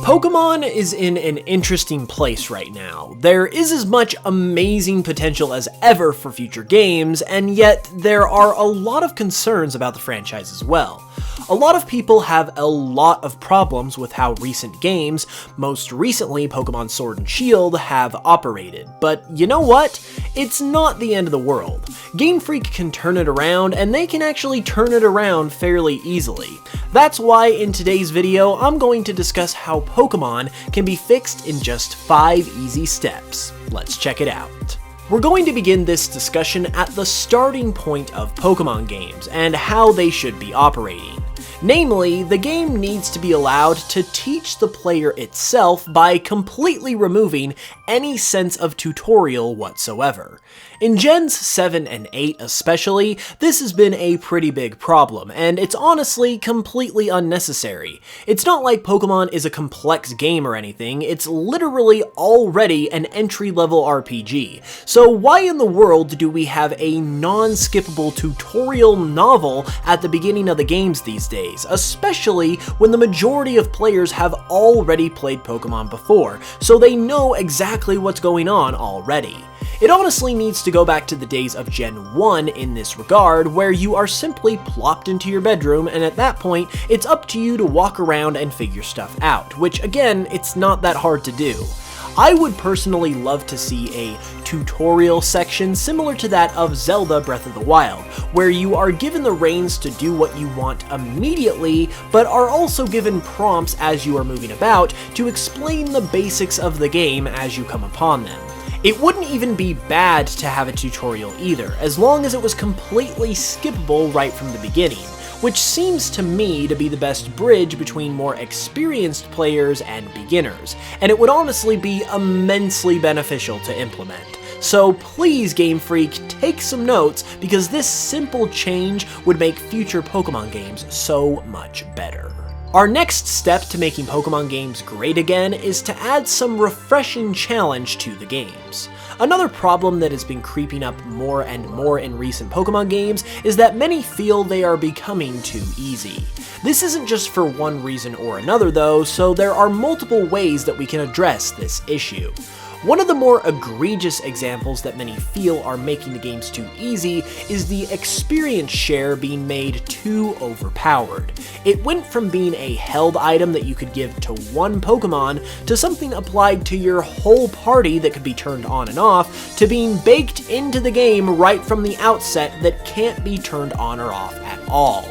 Pokémon is in an interesting place right now. There is as much amazing potential as ever for future games, and yet there are a lot of concerns about the franchise as well. A lot of people have a lot of problems with how recent games, most recently Pokémon Sword and Shield, have operated. But you know what? It's not the end of the world. Game Freak can turn it around, and they can actually turn it around fairly easily. That's why in today's video, I'm going to discuss how Pokémon can be fixed in just 5 easy steps. Let's check it out. We're going to begin this discussion at the starting point of Pokémon games and how they should be operating. Namely, the game needs to be allowed to teach the player itself by completely removing any sense of tutorial whatsoever. In Gens 7 and 8 especially, this has been a pretty big problem, and it's honestly completely unnecessary. It's not like Pokémon is a complex game or anything, it's literally already an entry-level RPG. So why in the world do we have a non-skippable tutorial novel at the beginning of the games these days, especially when the majority of players have already played Pokémon before, so they know exactly what's going on already. It honestly needs to go back to the days of Gen 1 in this regard, where you are simply plopped into your bedroom, and at that point, it's up to you to walk around and figure stuff out, which again, it's not that hard to do. I would personally love to see a tutorial section similar to that of Zelda Breath of the Wild, where you are given the reins to do what you want immediately, but are also given prompts as you are moving about to explain the basics of the game as you come upon them. It wouldn't even be bad to have a tutorial either, as long as it was completely skippable right from the beginning, which seems to me to be the best bridge between more experienced players and beginners, and it would honestly be immensely beneficial to implement. So please, Game Freak, take some notes, because this simple change would make future Pokémon games so much better. Our next step to making Pokémon games great again is to add some refreshing challenge to the games. Another problem that has been creeping up more and more in recent Pokémon games is that many feel they are becoming too easy. This isn't just for one reason or another though, so there are multiple ways that we can address this issue. One of the more egregious examples that many feel are making the games too easy is the experience share being made too overpowered. It went from being a held item that you could give to one Pokemon to something applied to your whole party that could be turned on and off, to being baked into the game right from the outset that can't be turned on or off at all.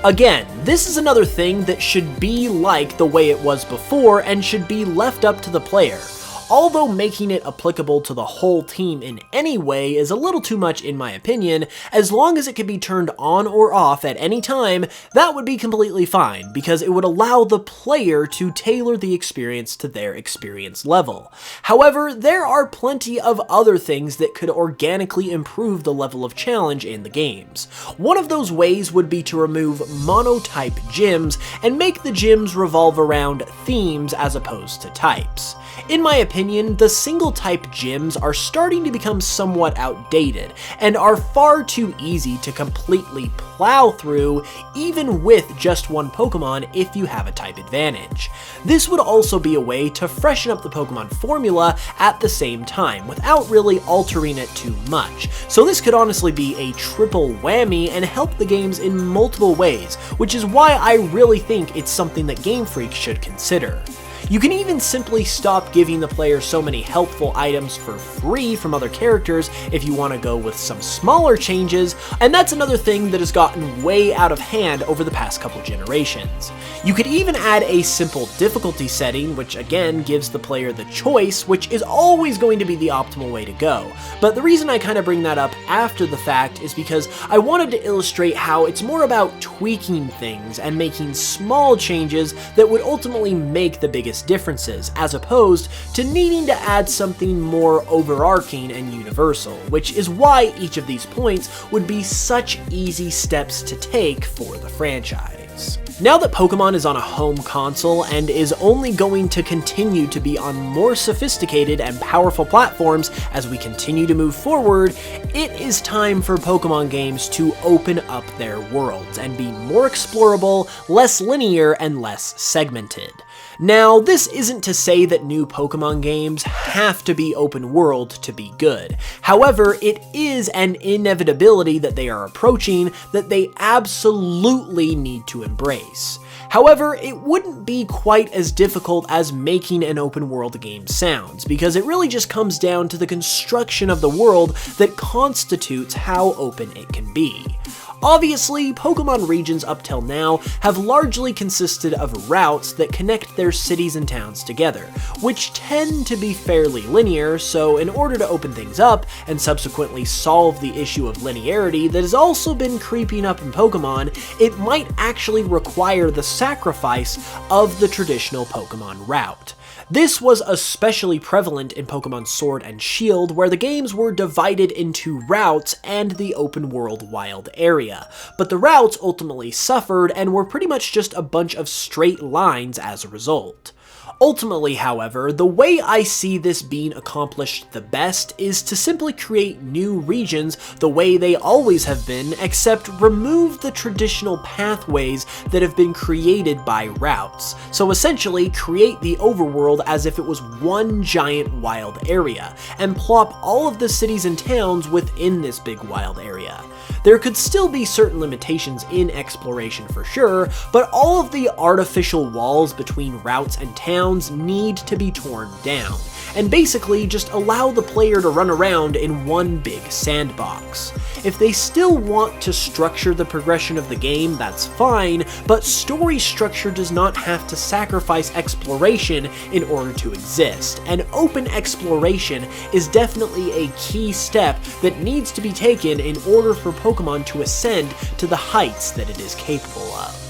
Again, this is another thing that should be like the way it was before and should be left up to the player. Although making it applicable to the whole team in any way is a little too much in my opinion, as long as it can be turned on or off at any time, that would be completely fine, because it would allow the player to tailor the experience to their experience level. However, there are plenty of other things that could organically improve the level of challenge in the games. One of those ways would be to remove monotype gyms and make the gyms revolve around themes as opposed to types. In my opinion, the single-type gyms are starting to become somewhat outdated, and are far too easy to completely plow through, even with just one Pokemon if you have a type advantage. This would also be a way to freshen up the Pokemon formula at the same time, without really altering it too much. So this could honestly be a triple whammy and help the games in multiple ways, which is why I really think it's something that Game Freak should consider. You can even simply stop giving the player so many helpful items for free from other characters if you want to go with some smaller changes, and that's another thing that has gotten way out of hand over the past couple generations. You could even add a simple difficulty setting, which again gives the player the choice, which is always going to be the optimal way to go. But the reason I kind of bring that up after the fact is because I wanted to illustrate how it's more about tweaking things and making small changes that would ultimately make the biggest differences, as opposed to needing to add something more overarching and universal, which is why each of these points would be such easy steps to take for the franchise. games. Now that Pokémon is on a home console and is only going to continue to be on more sophisticated and powerful platforms as we continue to move forward, it is time for Pokémon games to open up their worlds and be more explorable, less linear, and less segmented. Now, this isn't to say that new Pokémon games have to be open world to be good. However, it is an inevitability that they are approaching that they absolutely need to embrace. However, it wouldn't be quite as difficult as making an open world game sounds, because it really just comes down to the construction of the world that constitutes how open it can be. Obviously, Pokémon regions up till now have largely consisted of routes that connect their cities and towns together, which tend to be fairly linear, so in order to open things up and subsequently solve the issue of linearity that has also been creeping up in Pokémon, it might actually require the sacrifice of the traditional Pokémon route. This was especially prevalent in Pokémon Sword and Shield, where the games were divided into routes and the open world wild area, but the routes ultimately suffered and were pretty much just a bunch of straight lines as a result. Ultimately, however, the way I see this being accomplished the best is to simply create new regions the way they always have been, except remove the traditional pathways that have been created by routes. So essentially, create the overworld as if it was one giant wild area, and plop all of the cities and towns within this big wild area. There could still be certain limitations in exploration for sure, but all of the artificial walls between routes and towns need to be torn down, and basically just allow the player to run around in one big sandbox. If they still want to structure the progression of the game, that's fine, but story structure does not have to sacrifice exploration in order to exist, and open exploration is definitely a key step that needs to be taken in order for Pokémon to ascend to the heights that it is capable of.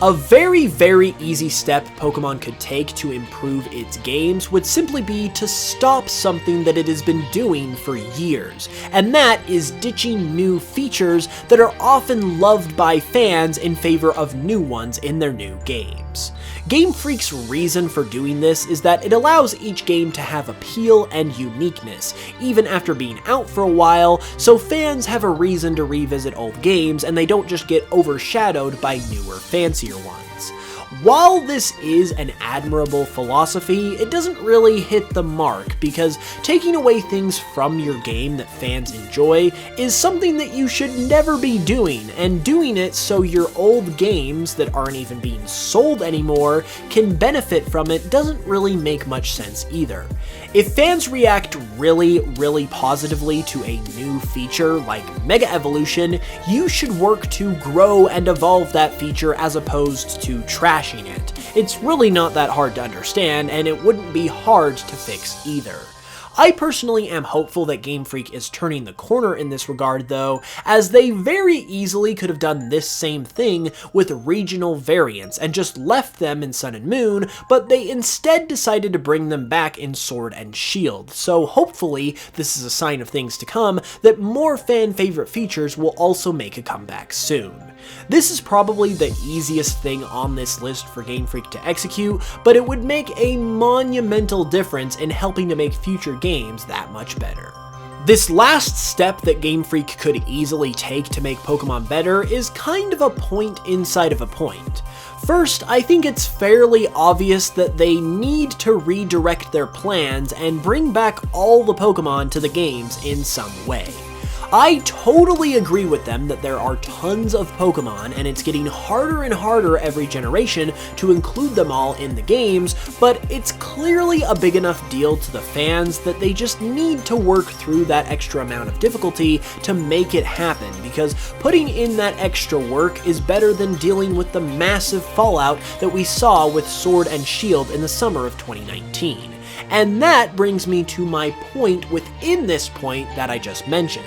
A very, very easy step Pokémon could take to improve its games would simply be to stop something that it has been doing for years, and that is ditching new features that are often loved by fans in favor of new ones in their new games. Game Freak's reason for doing this is that it allows each game to have appeal and uniqueness, even after being out for a while, so fans have a reason to revisit old games and they don't just get overshadowed by newer, fancier ones. While this is an admirable philosophy, it doesn't really hit the mark, because taking away things from your game that fans enjoy is something that you should never be doing, and doing it so your old games that aren't even being sold anymore can benefit from it doesn't really make much sense either. If fans react really positively to a new feature like Mega Evolution, you should work to grow and evolve that feature as opposed to trashing it. It's really not that hard to understand, and it wouldn't be hard to fix either. I personally am hopeful that Game Freak is turning the corner in this regard though, as they very easily could have done this same thing with regional variants and just left them in Sun and Moon, but they instead decided to bring them back in Sword and Shield, so hopefully this is a sign of things to come that more fan favorite features will also make a comeback soon. This is probably the easiest thing on this list for Game Freak to execute, but it would make a monumental difference in helping to make future games that much better. This last step that Game Freak could easily take to make Pokémon better is kind of a point inside of a point. First, I think it's fairly obvious that they need to redirect their plans and bring back all the Pokémon to the games in some way. I totally agree with them that there are tons of Pokémon and it's getting harder and harder every generation to include them all in the games, but it's clearly a big enough deal to the fans that they just need to work through that extra amount of difficulty to make it happen, because putting in that extra work is better than dealing with the massive fallout that we saw with Sword and Shield in the summer of 2019. And that brings me to my point within this point that I just mentioned.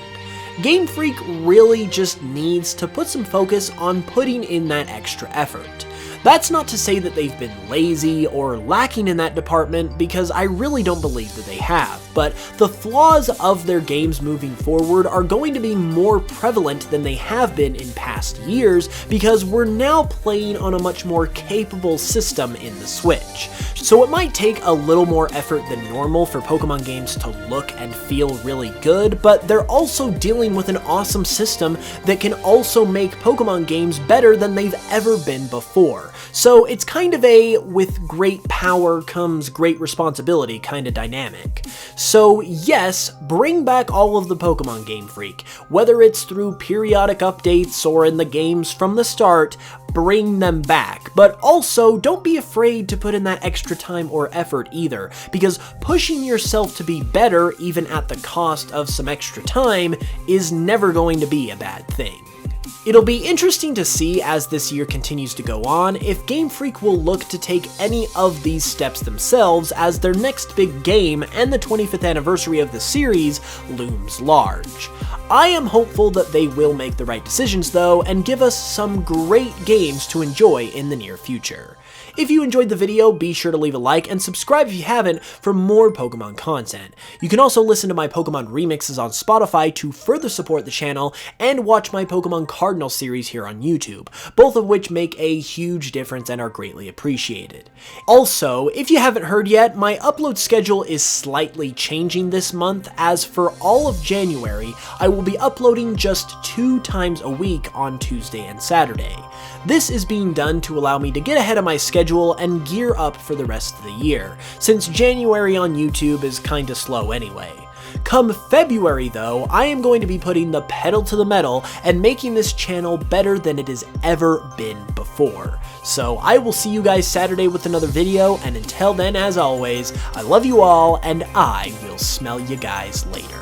Game Freak really just needs to put some focus on putting in that extra effort. That's not to say that they've been lazy or lacking in that department, because I really don't believe that they have. but the flaws of their games moving forward are going to be more prevalent than they have been in past years because we're now playing on a much more capable system in the Switch. So it might take a little more effort than normal for Pokemon games to look and feel really good, but they're also dealing with an awesome system that can also make Pokemon games better than they've ever been before. So it's kind of a with great power comes great responsibility kind of dynamic. So yes, bring back all of the Pokemon Game Freak, whether it's through periodic updates or in the games from the start, bring them back, but also don't be afraid to put in that extra time or effort either, because pushing yourself to be better even at the cost of some extra time is never going to be a bad thing. It'll be interesting to see as this year continues to go on if Game Freak will look to take any of these steps themselves as their next big game and the 25th anniversary of the series looms large. I am hopeful that they will make the right decisions though and give us some great games to enjoy in the near future. If you enjoyed the video, be sure to leave a like and subscribe if you haven't for more Pokemon content. You can also listen to my Pokemon remixes on Spotify to further support the channel and watch my Pokemon Cardinal series here on YouTube, both of which make a huge difference and are greatly appreciated. Also, if you haven't heard yet, my upload schedule is slightly changing this month, as for all of January, I will be uploading just 2 times a week on Tuesday and Saturday. This is being done to allow me to get ahead of my schedule and gear up for the rest of the year, since January on YouTube is kinda slow anyway. Come February though, I am going to be putting the pedal to the metal and making this channel better than it has ever been before. So I will see you guys Saturday with another video, and until then, as always, I love you all and I will smell you guys later.